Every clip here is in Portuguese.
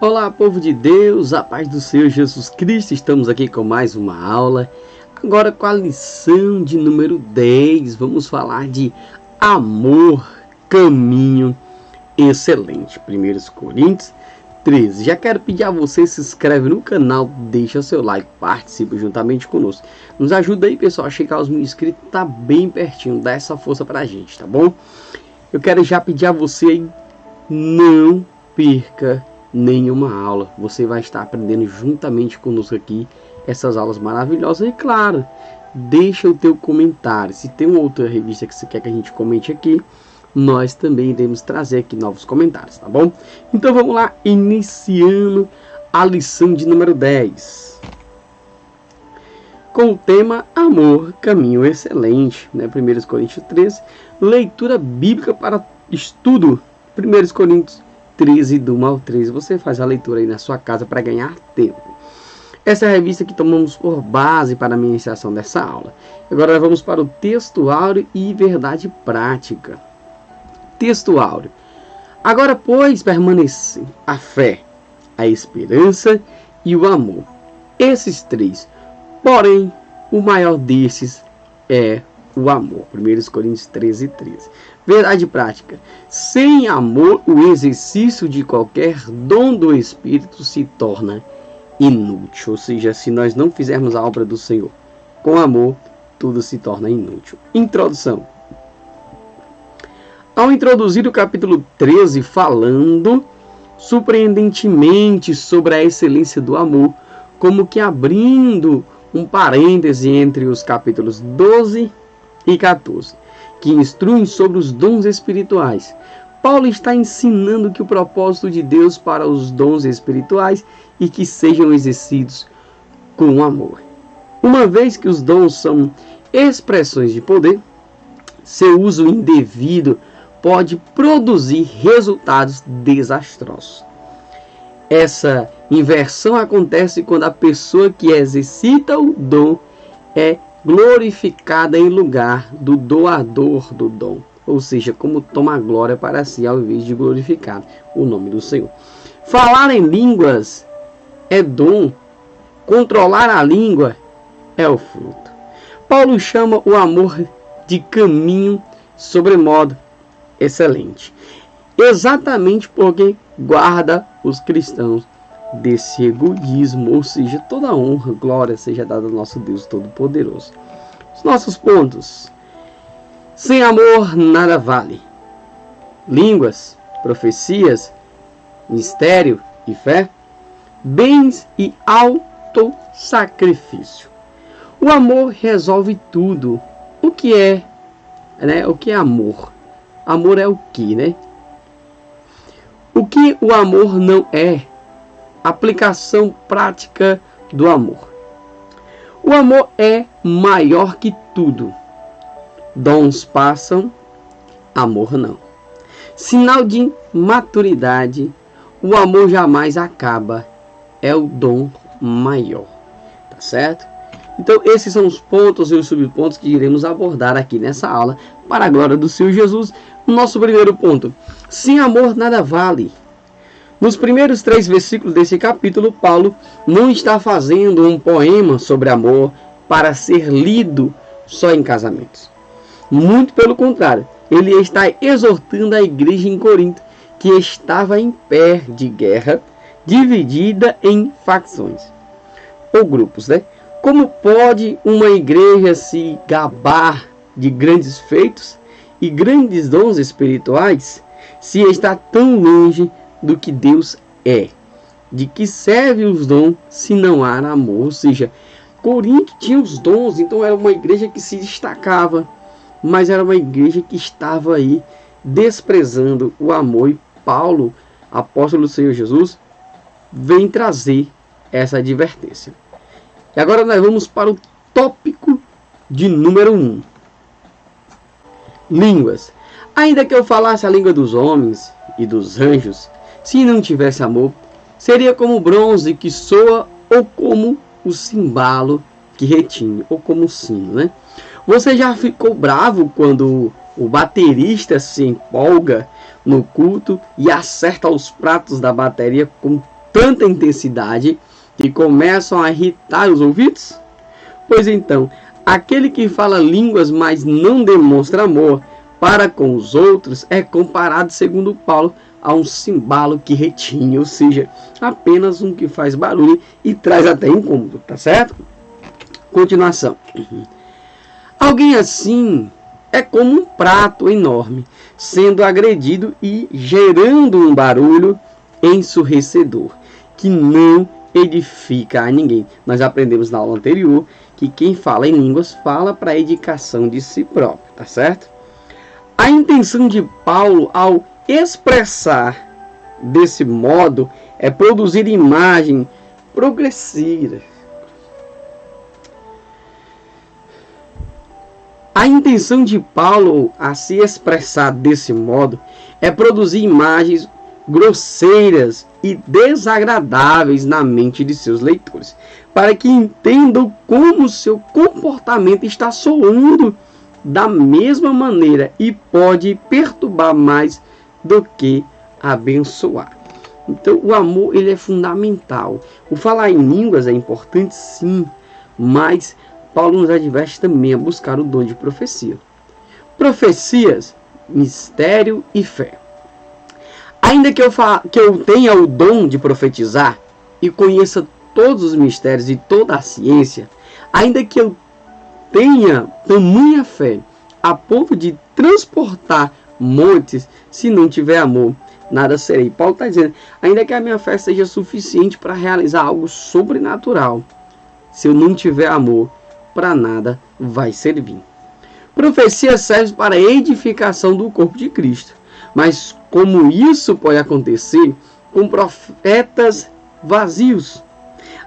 Olá, povo de Deus, a paz do Senhor Jesus Cristo. Estamos aqui com mais uma aula. Agora com a lição de número 10, vamos falar de amor, caminho excelente. 1 Coríntios 13. Já quero pedir a você, se inscreve no canal, deixa seu like, participe juntamente conosco. Nos ajuda aí, pessoal, a chegar aos 1000 inscritos, tá bem pertinho, dá essa força pra gente, tá bom? Eu quero já pedir a você aí, não perca nenhuma aula. Você vai estar aprendendo juntamente conosco aqui essas aulas maravilhosas. E claro, deixa o teu comentário. Se tem uma outra revista que você quer que a gente comente aqui, nós também iremos trazer aqui novos comentários, tá bom? Então vamos lá, iniciando a lição de número 10 com o tema amor, caminho excelente, né? 1 Coríntios 13, leitura bíblica para estudo. 1 Coríntios 13, do 1 ao 13. Você faz a leitura aí na sua casa para ganhar tempo. Essa é a revista que tomamos por base para a ministração dessa aula. Agora vamos para o texto áureo e verdade prática. Texto áureo. Agora, pois, permanecem a fé, a esperança e o amor. Esses três. Porém, o maior desses é o amor. 1 Coríntios 13, 13. Verdade prática. Sem amor, o exercício de qualquer dom do Espírito se torna inútil. Ou seja, se nós não fizermos a obra do Senhor com amor, tudo se torna inútil. Introdução. Ao introduzir o capítulo 13, falando surpreendentemente sobre a excelência do amor, como que abrindo um parêntese entre os capítulos 12 e 14, que instruem sobre os dons espirituais. Paulo está ensinando que o propósito de Deus para os dons espirituais e que sejam exercidos com amor. Uma vez que os dons são expressões de poder, seu uso indevido pode produzir resultados desastrosos. Essa inversão acontece quando a pessoa que exercita o dom é glorificada em lugar do doador do dom, ou seja, como toma glória para si ao invés de glorificar o nome do Senhor. Falar em línguas é dom, controlar a língua é o fruto. Paulo chama o amor de caminho sobremodo excelente, exatamente porque guarda os cristãos desse egoísmo, ou seja, toda honra, glória seja dada ao nosso Deus Todo-Poderoso. Os nossos pontos. Sem amor nada vale. Línguas, profecias, mistério e fé, bens e autossacrifício. O amor resolve tudo. O que é, né? O que é amor? Amor é o que, né? O que o amor não é? Aplicação prática do amor. O amor é maior que tudo. Dons passam, amor não. Sinal de maturidade, o amor jamais acaba. É o dom maior. Tá certo? Então esses são os pontos e os subpontos que iremos abordar aqui nessa aula para a glória do Senhor Jesus. Nosso primeiro ponto. Sem amor nada vale. Nos primeiros 3 versículos desse capítulo, Paulo não está fazendo um poema sobre amor para ser lido só em casamentos. Muito pelo contrário, ele está exortando a igreja em Corinto, que estava em pé de guerra, dividida em facções ou grupos, né? Como pode uma igreja se gabar de grandes feitos e grandes dons espirituais se está tão longe do que Deus é? De que serve os dons se não há amor? Ou seja, Corinto tinha os dons, então era uma igreja que se destacava, mas era uma igreja que estava aí desprezando o amor. E Paulo, apóstolo do Senhor Jesus, vem trazer essa advertência. E agora nós vamos para o tópico de número 1. Línguas. Ainda que eu falasse a língua dos homens e dos anjos, se não tivesse amor, seria como o bronze que soa ou como o cimbalo que retine, ou como o sino, né? Você já ficou bravo quando o baterista se empolga no culto e acerta os pratos da bateria com tanta intensidade que começam a irritar os ouvidos? Pois então, aquele que fala línguas, mas não demonstra amor para com os outros, é comparado, segundo Paulo, a um cimbalo que retine, ou seja, apenas um que faz barulho e traz até incômodo, tá certo? Continuação. Alguém assim é como um prato enorme, sendo agredido e gerando um barulho ensurdecedor, que não edifica a ninguém. Nós aprendemos na aula anterior que quem fala em línguas fala para a edificação de si próprio, tá certo? A intenção de Paulo ao expressar desse modo é produzir imagem progressiva. A intenção de Paulo a se expressar desse modo é produzir imagens grosseiras e desagradáveis na mente de seus leitores, para que entendam como seu comportamento está soando da mesma maneira e pode perturbar mais do que abençoar. Então, o amor ele é fundamental. O falar em línguas é importante, sim, mas Paulo nos adverte também a buscar o dom de profecia. Profecias, mistério e fé. Ainda que eu tenha o dom de profetizar e conheça todos os mistérios e toda a ciência, ainda que eu tenha tamanha fé a ponto de transportar montes, se não tiver amor, nada serei. Paulo está dizendo, ainda que a minha fé seja suficiente para realizar algo sobrenatural, se eu não tiver amor, para nada vai servir. Profecia serve para a edificação do corpo de Cristo, mas como isso pode acontecer com profetas vazios,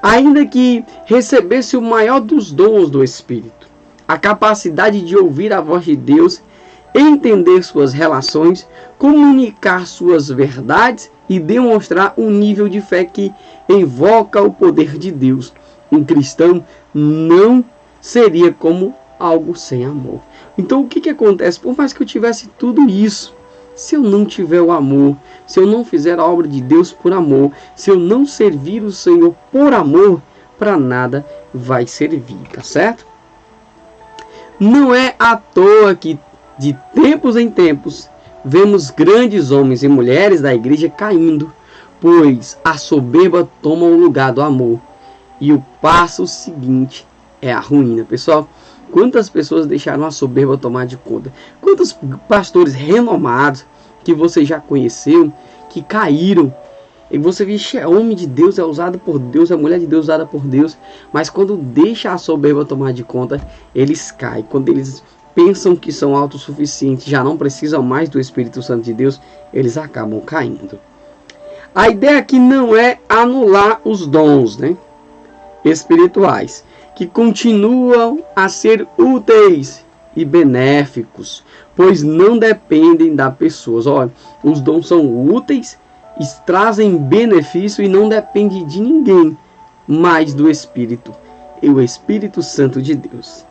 ainda que recebesse o maior dos dons do Espírito, a capacidade de ouvir a voz de Deus, entender suas relações, comunicar suas verdades e demonstrar um nível de fé que invoca o poder de Deus. Um cristão não seria como algo sem amor. Então o que acontece? Por mais que eu tivesse tudo isso, se eu não tiver o amor, se eu não fizer a obra de Deus por amor, se eu não servir o Senhor por amor, para nada vai servir, tá certo? Não é à toa que de tempos em tempos vemos grandes homens e mulheres da igreja caindo, pois a soberba toma o lugar do amor e o passo seguinte é a ruína. Pessoal, quantas pessoas deixaram a soberba tomar de conta? Quantos pastores renomados que você já conheceu que caíram? E você vê, é homem de Deus, é usado por Deus, é mulher de Deus usada por Deus, mas quando deixa a soberba tomar de conta, eles caem. Quando eles pensam que são autossuficientes, já não precisam mais do Espírito Santo de Deus, eles acabam caindo. A ideia aqui não é anular os dons, espirituais, que continuam a ser úteis e benéficos, pois não dependem da pessoa. Olha, os dons são úteis, trazem benefício e não depende de ninguém, mais do Espírito e o Espírito Santo de Deus.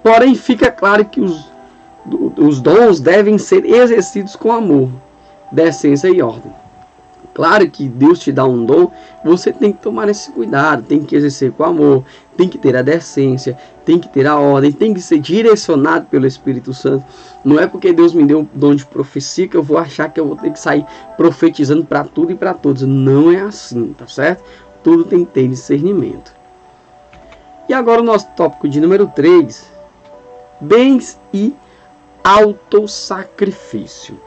Porém, fica claro que os dons devem ser exercidos com amor, decência e ordem. Claro que Deus te dá um dom, você tem que tomar esse cuidado, tem que exercer com amor, tem que ter a decência, tem que ter a ordem, tem que ser direcionado pelo Espírito Santo. Não é porque Deus me deu um dom de profecia que eu vou achar que eu vou ter que sair profetizando para tudo e para todos. Não é assim, tá certo? Tudo tem que ter discernimento. E agora o nosso tópico de número 3, bens e autossacrifício.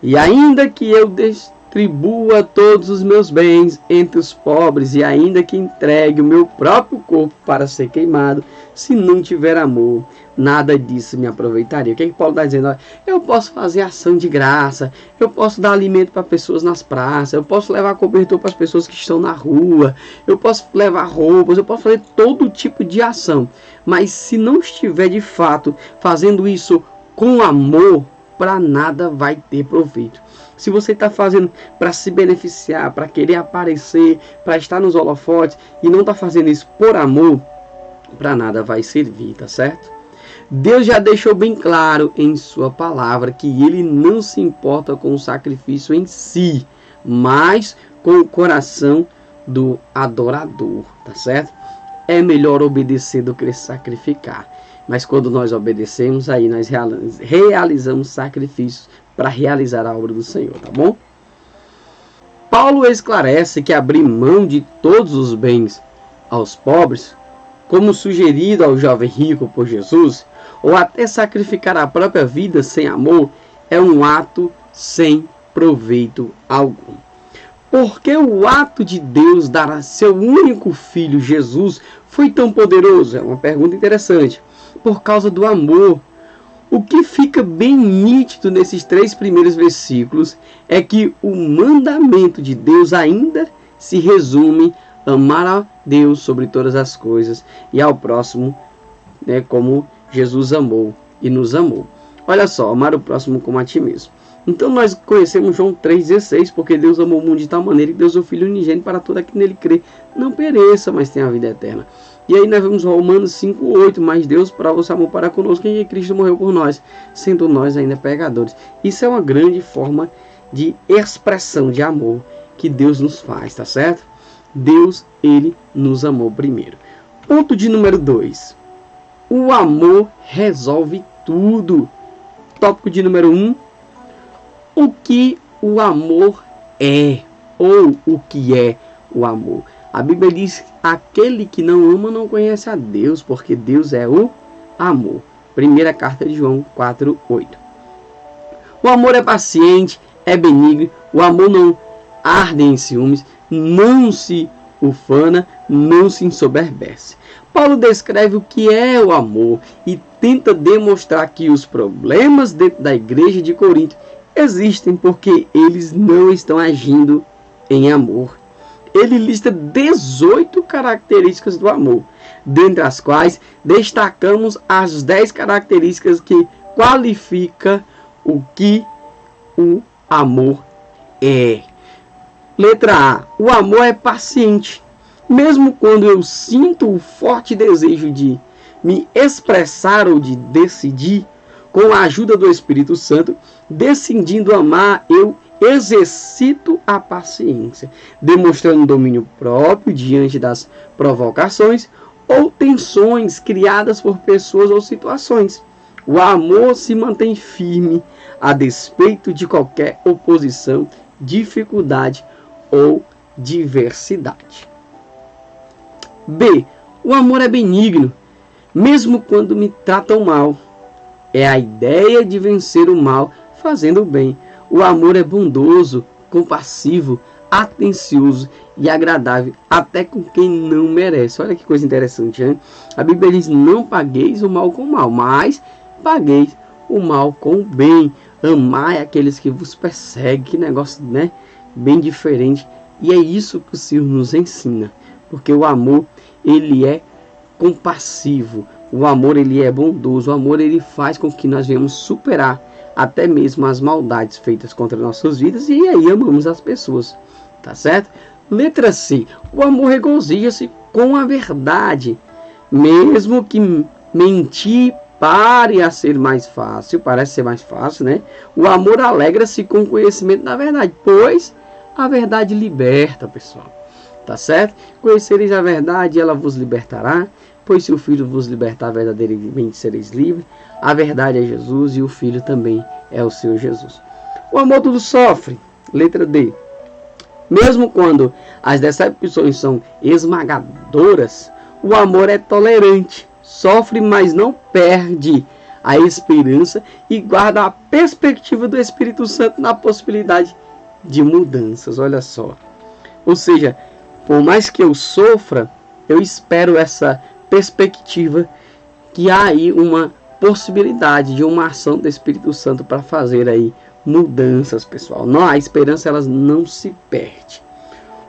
E ainda que eu distribua todos os meus bens entre os pobres, e ainda que entregue o meu próprio corpo para ser queimado, se não tiver amor, nada disso me aproveitaria. O que Paulo está dizendo? Eu posso fazer ação de graça, eu posso dar alimento para pessoas nas praças, eu posso levar cobertor para as pessoas que estão na rua, eu posso levar roupas, eu posso fazer todo tipo de ação, mas se não estiver de fato fazendo isso com amor, para nada vai ter proveito. Se você está fazendo para se beneficiar, para querer aparecer, para estar nos holofotes e não está fazendo isso por amor, para nada vai servir, tá certo? Deus já deixou bem claro em sua palavra que ele não se importa com o sacrifício em si, mas com o coração do adorador, tá certo? É melhor obedecer do que sacrificar. Mas quando nós obedecemos, aí nós realizamos sacrifícios para realizar a obra do Senhor, tá bom? Paulo esclarece que abrir mão de todos os bens aos pobres, como sugerido ao jovem rico por Jesus, ou até sacrificar a própria vida sem amor, é um ato sem proveito algum. Porque o ato de Deus dar a seu único filho, Jesus, foi tão poderoso? É uma pergunta interessante. Por causa do amor. O que fica bem nítido nesses 3 primeiros versículos é que o mandamento de Deus ainda se resume a amar a Deus sobre todas as coisas e ao próximo, né, como Jesus amou e nos amou. Olha só, amar o próximo como a ti mesmo. Então nós conhecemos João 3,16, porque Deus amou o mundo de tal maneira que Deus o Filho unigênito para todo aquele que nele crê não pereça, mas tenha a vida eterna. E aí nós vemos Romanos 5,8, mas Deus prova o seu amor para conosco em que Cristo morreu por nós, sendo nós ainda pecadores. Isso é uma grande forma de expressão de amor que Deus nos faz, tá certo? Deus, ele nos amou primeiro. Ponto de número 2. O amor resolve tudo. Tópico de número 1. O que o amor é, ou o que é o amor. A Bíblia diz: aquele que não ama não conhece a Deus, porque Deus é o amor. Primeira carta de João 4,8. O amor é paciente, é benigno, o amor não arde em ciúmes, não se ufana, não se ensoberbece. Paulo descreve o que é o amor e tenta demonstrar que os problemas dentro da igreja de Corinto existem porque eles não estão agindo em amor. Ele lista 18 características do amor, dentre as quais destacamos as 10 características que qualificam o que o amor é. Letra A. O amor é paciente. Mesmo quando eu sinto o forte desejo de me expressar ou de decidir, com a ajuda do Espírito Santo, decidindo amar, eu exercito a paciência, demonstrando domínio próprio diante das provocações ou tensões criadas por pessoas ou situações. O amor se mantém firme a despeito de qualquer oposição, dificuldade ou diversidade. B. O amor é benigno, mesmo quando me tratam mal. É a ideia de vencer o mal fazendo o bem. O amor é bondoso, compassivo, atencioso e agradável, até com quem não merece. Olha que coisa interessante, hein? A Bíblia diz: não pagueis o mal com o mal, mas pagueis o mal com o bem. Amai aqueles que vos perseguem. Que negócio, né? Bem diferente. E é isso que o Senhor nos ensina. Porque o amor, ele é compassivo. O amor, ele é bondoso. O amor, ele faz com que nós venhamos superar até mesmo as maldades feitas contra nossas vidas, e aí amamos as pessoas, tá certo? Letra C. O amor regozija-se com a verdade, mesmo que mentir pare a ser mais fácil, parece ser mais fácil, né? O amor alegra-se com o conhecimento da verdade, pois a verdade liberta, pessoal, tá certo? Conhecereis a verdade, ela vos libertará, pois se o Filho vos libertar, verdadeiramente sereis livres. A verdade é Jesus e o Filho também é o Senhor Jesus. O amor tudo sofre. Letra D. Mesmo quando as decepções são esmagadoras, o amor é tolerante. Sofre, mas não perde a esperança e guarda a perspectiva do Espírito Santo na possibilidade de mudanças. Olha só. Ou seja, por mais que eu sofra, eu espero essa perspectiva que há aí uma possibilidade de uma ação do Espírito Santo para fazer aí mudanças, pessoal. Não, a esperança, ela não se perde.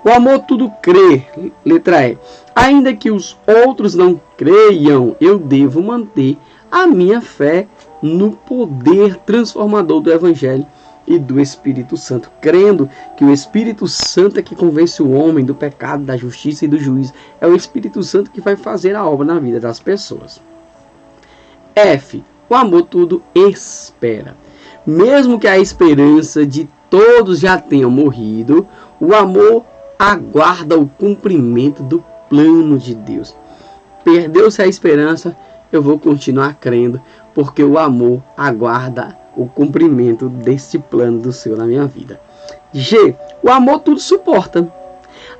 O amor tudo crê. Letra E. Ainda que os outros não creiam, eu devo manter a minha fé no poder transformador do Evangelho e do Espírito Santo, crendo que o Espírito Santo é que convence o homem do pecado, da justiça e do juízo. É o Espírito Santo que vai fazer a obra na vida das pessoas. F. O amor tudo espera. Mesmo que a esperança de todos já tenham morrido, O amor aguarda o cumprimento do plano de Deus. Perdeu-se a esperança, eu vou continuar crendo, porque o amor aguarda o cumprimento deste plano do Senhor na minha vida. G. O amor tudo suporta.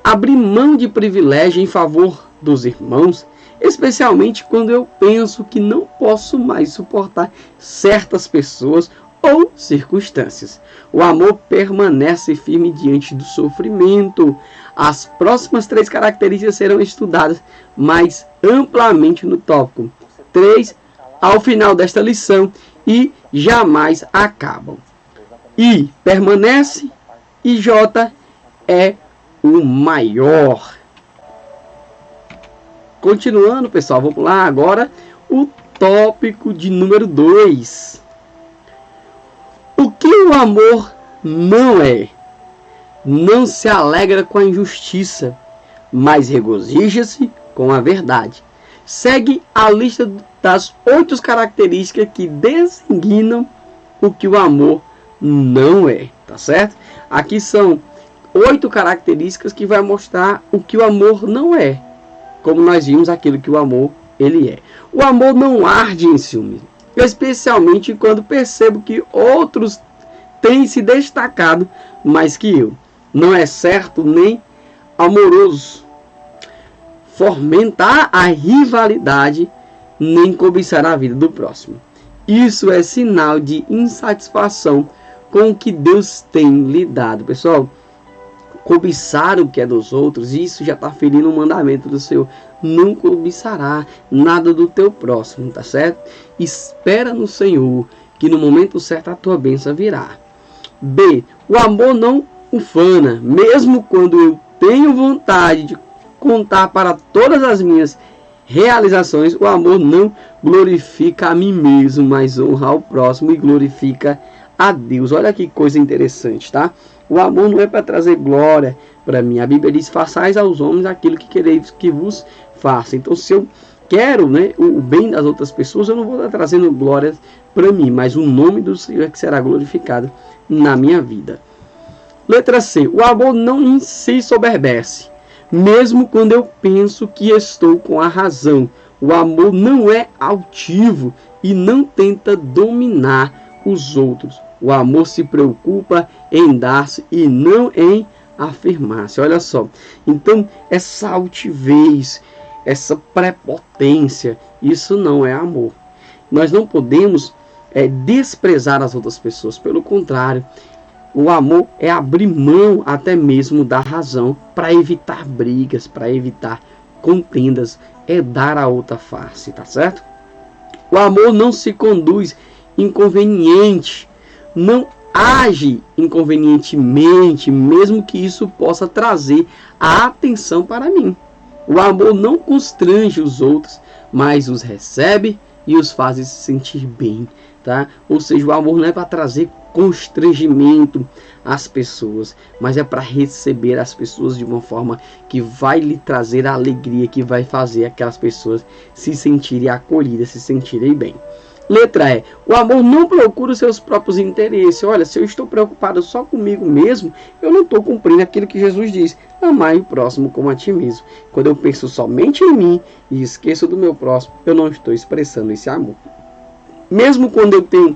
Abrir mão de privilégio em favor dos irmãos, especialmente quando eu penso que não posso mais suportar certas pessoas ou circunstâncias. O amor permanece firme diante do sofrimento. As próximas 3 características serão estudadas mais amplamente no tópico 3, ao final desta lição, e jamais acabam. I, permanece, e J, é o maior. Continuando, pessoal, vamos lá agora o tópico de número 2. O que o amor não é? Não se alegra com a injustiça, mas regozija-se com a verdade. Segue a lista das 8 características que designam o que o amor não é, tá certo? Aqui são 8 características que vai mostrar o que o amor não é, como nós vimos aquilo que o amor ele é. O amor não arde em ciúme, especialmente quando percebo que outros têm se destacado mais que eu. Não é certo nem amoroso fomentar a rivalidade, nem cobiçar a vida do próximo. Isso é sinal de insatisfação com o que Deus tem lhe dado. Pessoal, cobiçar o que é dos outros, isso já está ferindo o mandamento do Senhor. Não cobiçará nada do teu próximo, tá certo? Espera no Senhor, que no momento certo a tua bênção virá. B. O amor não ufana, mesmo quando eu tenho vontade de contar para todas as minhas realizações, o amor não glorifica a mim mesmo, mas honra ao próximo e glorifica a Deus. Olha que coisa interessante, tá? O amor não é para trazer glória para mim. A Bíblia diz: façais aos homens aquilo que quereis que vos faça. Então, se eu quero, né, o bem das outras pessoas, eu não vou estar trazendo glória para mim, mas o nome do Senhor é que será glorificado na minha vida. Letra C. O amor não em si soberbece, mesmo quando eu penso que estou com a razão. O amor não é altivo e não tenta dominar os outros. O amor se preocupa em dar-se e não em afirmar-se. Olha só. Então, essa altivez, essa prepotência, isso não é amor. Nós não podemos desprezar as outras pessoas. Pelo contrário, o amor é abrir mão até mesmo da razão para evitar brigas, para evitar contendas, é dar a outra face, tá certo? O amor não se conduz inconveniente, não age inconvenientemente, mesmo que isso possa trazer a atenção para mim. O amor não constrange os outros, mas os recebe e os faz se sentir bem, tá? Ou seja, o amor não é para trazer constrangimento às pessoas, mas é para receber as pessoas de uma forma que vai lhe trazer a alegria, que vai fazer aquelas pessoas se sentirem acolhidas, se sentirem bem. Letra E. O amor não procura os seus próprios interesses. Olha, se eu estou preocupado só comigo mesmo, eu não estou cumprindo aquilo que Jesus diz: amar o próximo como a ti mesmo. Quando eu penso somente em mim e esqueço do meu próximo, eu não estou expressando esse amor. Mesmo quando eu tenho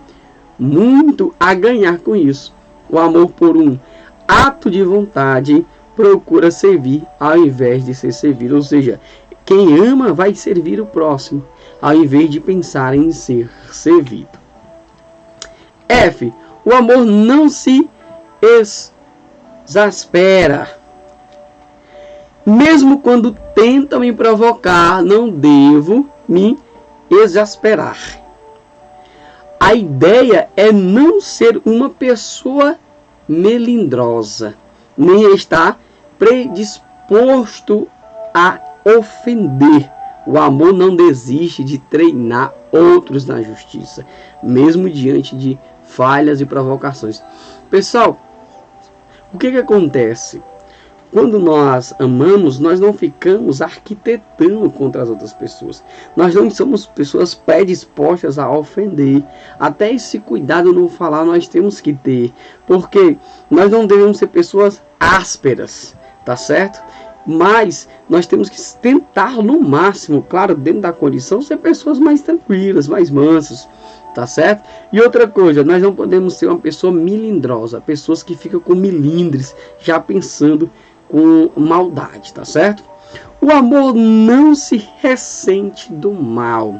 muito a ganhar com isso, o amor, por um ato de vontade, procura servir ao invés de ser servido. Ou seja, quem ama vai servir o próximo, ao invés de pensar em ser servido. F. O amor não se exaspera. Mesmo quando tentam me provocar, não devo me exasperar. A ideia é não ser uma pessoa melindrosa, nem estar predisposto a ofender. O amor não desiste de treinar outros na justiça, mesmo diante de falhas e provocações. Pessoal, o que acontece? Quando nós amamos, nós não ficamos arquitetando contra as outras pessoas. Nós não somos pessoas predispostas a ofender. Até esse cuidado no falar nós temos que ter. Porque nós não devemos ser pessoas ásperas, tá certo? Mas nós temos que tentar no máximo, claro, dentro da condição, ser pessoas mais tranquilas, mais mansas, tá certo? E outra coisa, nós não podemos ser uma pessoa melindrosa, pessoas que ficam com milindres, já pensando com maldade, tá certo? O amor não se ressente do mal.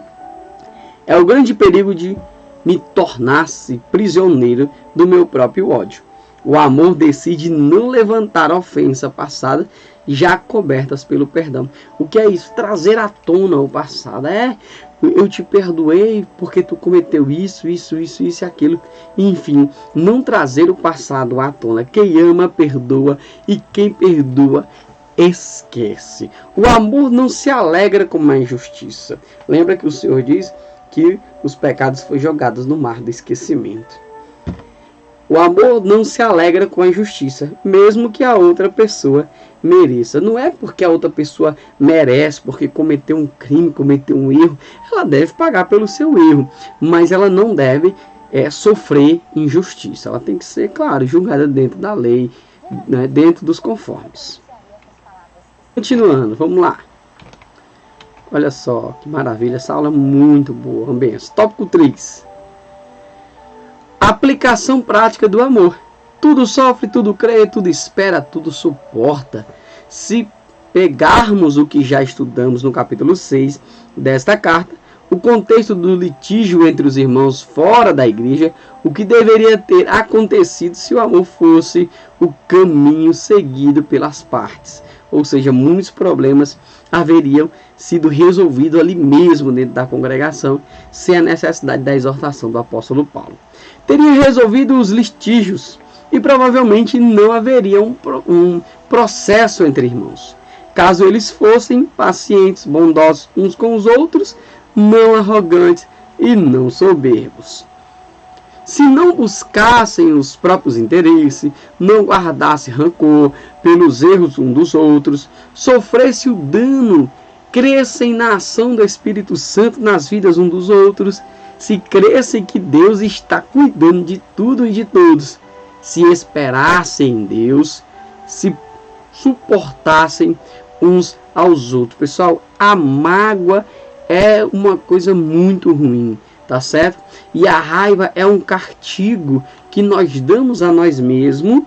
É o grande perigo de me tornar-se prisioneiro do meu próprio ódio. O amor decide não levantar a ofensa passada, já cobertas pelo perdão. O que é isso? Trazer à tona o passado. Eu te perdoei porque tu cometeu isso e aquilo. Enfim, não trazer o passado à tona. Quem ama, perdoa, e quem perdoa, esquece. O amor não se alegra com a injustiça. Lembra que o Senhor diz que os pecados foram jogados no mar do esquecimento. O amor não se alegra com a injustiça, mesmo que a outra pessoa mereça. Não é porque a outra pessoa merece, porque cometeu um crime, cometeu um erro, ela deve pagar pelo seu erro, mas ela não deve sofrer injustiça. Ela tem que ser, claro, julgada dentro da lei, né, dentro dos conformes. Continuando, vamos lá. Olha só, que maravilha, essa aula é muito boa. Ambiente. Tópico 3. Aplicação prática do amor. Tudo sofre, tudo crê, tudo espera, tudo suporta. Se pegarmos o que já estudamos no capítulo 6 desta carta, o contexto do litígio entre os irmãos fora da igreja, o que deveria ter acontecido se o amor fosse o caminho seguido pelas partes. Ou seja, muitos problemas haveriam sido resolvidos ali mesmo dentro da congregação, sem a necessidade da exortação do apóstolo Paulo. Teria resolvido os litígios e provavelmente não haveria um processo entre irmãos, caso eles fossem pacientes, bondosos uns com os outros, não arrogantes e não soberbos. Se não buscassem os próprios interesses, não guardassem rancor pelos erros uns dos outros, sofressem o dano, crescem na ação do Espírito Santo nas vidas uns dos outros, se crescem que Deus está cuidando de tudo e de todos, se esperassem em Deus, se suportassem uns aos outros. Pessoal, a mágoa é uma coisa muito ruim, tá certo? E a raiva é um castigo que nós damos a nós mesmos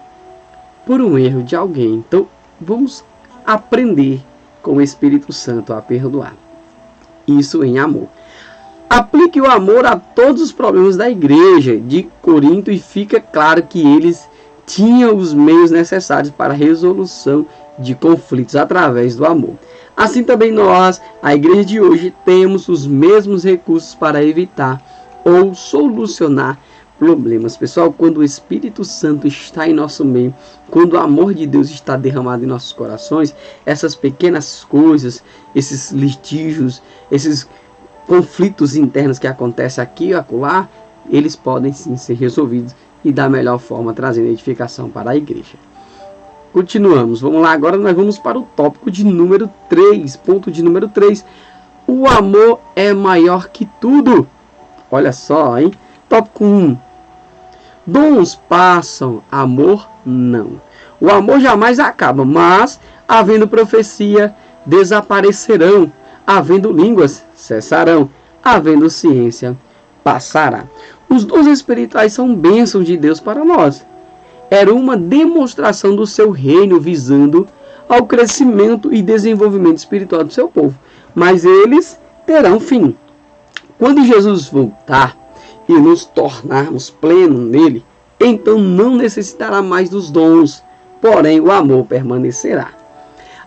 por um erro de alguém. Então, vamos aprender com o Espírito Santo a perdoar. Isso em amor. Aplique o amor a todos os problemas da igreja de Corinto e fica claro que eles tinham os meios necessários para a resolução de conflitos através do amor. Assim também nós, a igreja de hoje, temos os mesmos recursos para evitar ou solucionar problemas. Pessoal, quando o Espírito Santo está em nosso meio, quando o amor de Deus está derramado em nossos corações, essas pequenas coisas, esses litígios, esses conflitos internos que acontecem aqui e acolá, eles podem sim ser resolvidos e da melhor forma, trazendo edificação para a igreja. Continuamos, vamos lá, agora nós vamos para o tópico de número 3, ponto de número 3. O amor é maior que tudo. Olha só, hein? Tópico 1. Dons passam, amor não. O amor jamais acaba, mas, havendo profecia, desaparecerão. Havendo línguas, cessarão. Havendo ciência, passará. Os dons espirituais são bênçãos de Deus para nós. Era uma demonstração do seu reino visando ao crescimento e desenvolvimento espiritual do seu povo. Mas eles terão fim. Quando Jesus voltar e nos tornarmos plenos nele, então não necessitará mais dos dons, porém o amor permanecerá.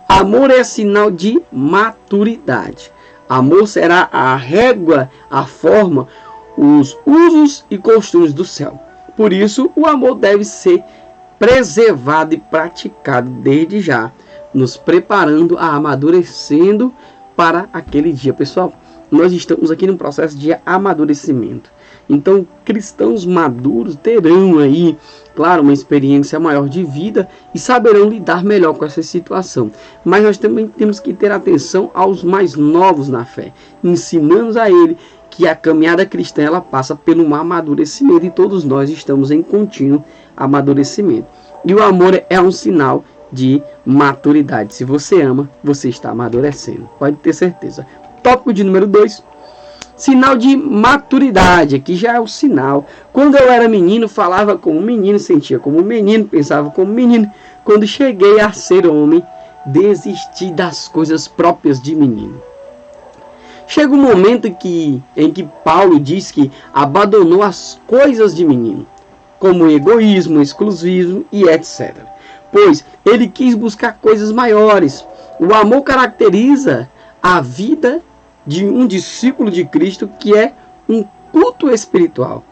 Amor é sinal de maturidade. Amor será a régua, a forma, os usos e costumes do céu. Por isso, o amor deve ser preservado e praticado desde já, nos preparando a amadurecendo para aquele dia. Pessoal, nós estamos aqui num processo de amadurecimento. Então, cristãos maduros terão aí, claro, uma experiência maior de vida e saberão lidar melhor com essa situação. Mas nós também temos que ter atenção aos mais novos na fé, ensinando a ele que a caminhada cristã ela passa pelo amadurecimento e todos nós estamos em contínuo amadurecimento. E o amor é um sinal de maturidade. Se você ama, você está amadurecendo. Pode ter certeza. Tópico de número 2. Sinal de maturidade. Aqui já é o sinal. Quando eu era menino, falava como menino, sentia como menino, pensava como menino. Quando cheguei a ser homem, desisti das coisas próprias de menino. Chega um momento em que Paulo diz que abandonou as coisas de menino, como egoísmo, exclusivismo e etc. Pois ele quis buscar coisas maiores. O amor caracteriza a vida de um discípulo de Cristo, que é um culto espiritual.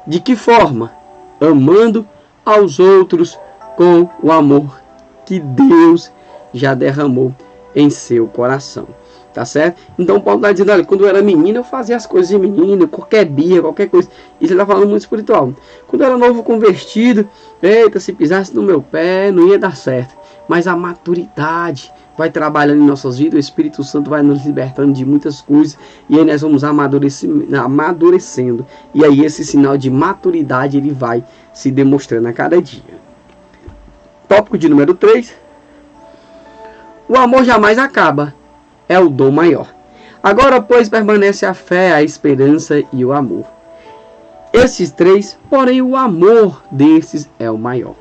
De que forma? Amando aos outros com o amor que Deus já derramou em seu coração. Tá certo? Então Paulo está dizendo, olha, quando eu era menino eu fazia as coisas de menino, qualquer birra, qualquer coisa. Isso ele está falando muito espiritual. Quando eu era novo convertido, eita, se pisasse no meu pé não ia dar certo. Mas a maturidade vai trabalhando em nossas vidas, o Espírito Santo vai nos libertando de muitas coisas, e aí nós vamos amadurecendo. E aí esse sinal de maturidade ele vai se demonstrando a cada dia. Tópico de número 3. O amor jamais acaba. É o dom maior. Agora, pois, permanece a fé, a esperança e o amor. Esses 3, porém o amor desses é o maior.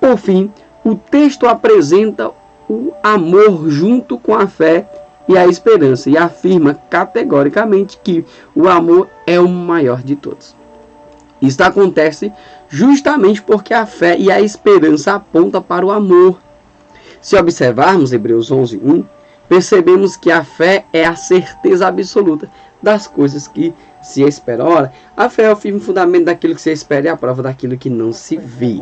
Por fim, o texto apresenta o amor junto com a fé e a esperança e afirma categoricamente que o amor é o maior de todos. Isso acontece justamente porque a fé e a esperança apontam para o amor. Se observarmos Hebreus 11:1, percebemos que a fé é a certeza absoluta das coisas que se esperam. Ora, a fé é o firme fundamento daquilo que se espera e a prova daquilo que não se vê.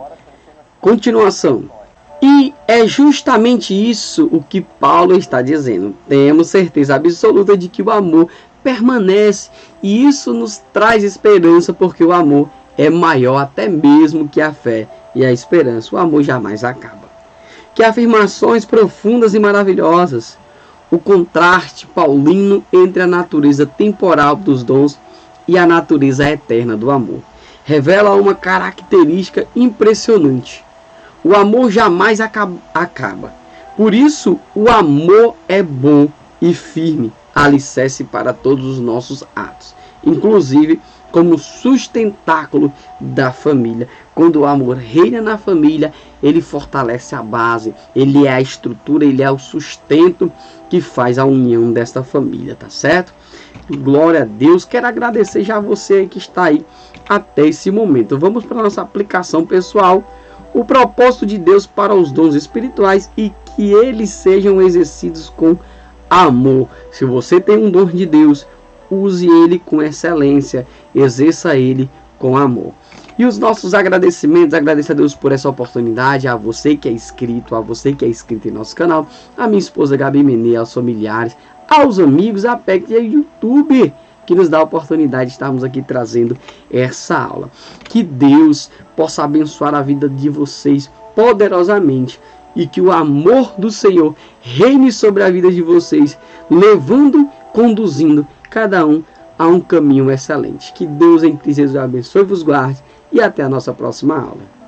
Continuação. E é justamente isso o que Paulo está dizendo. Temos certeza absoluta de que o amor permanece, e isso nos traz esperança, porque o amor é maior até mesmo que a fé e a esperança. O amor jamais acaba. Que afirmações profundas e maravilhosas. O contraste paulino entre a natureza temporal dos dons e a natureza eterna do amor revela uma característica impressionante. O amor jamais acaba. Por isso, o amor é bom e firme, alicerce para todos os nossos atos, inclusive como sustentáculo da família. Quando o amor reina na família, ele fortalece a base, ele é a estrutura, ele é o sustento que faz a união desta família, tá certo? Glória a Deus. Quero agradecer já a você que está aí até esse momento. Vamos para a nossa aplicação pessoal. O propósito de Deus para os dons espirituais e que eles sejam exercidos com amor. Se você tem um dom de Deus, use ele com excelência, exerça ele com amor. E os nossos agradecimentos, agradeço a Deus por essa oportunidade, a você que é inscrito, em nosso canal, a minha esposa Gabi Menê, aos familiares, aos amigos, a PEC e a YouTube, que nos dá a oportunidade de estarmos aqui trazendo essa aula. Que Deus possa abençoar a vida de vocês poderosamente e que o amor do Senhor reine sobre a vida de vocês, levando, conduzindo cada um a um caminho excelente. Que Deus em Cristo Jesus abençoe e vos guarde e até a nossa próxima aula.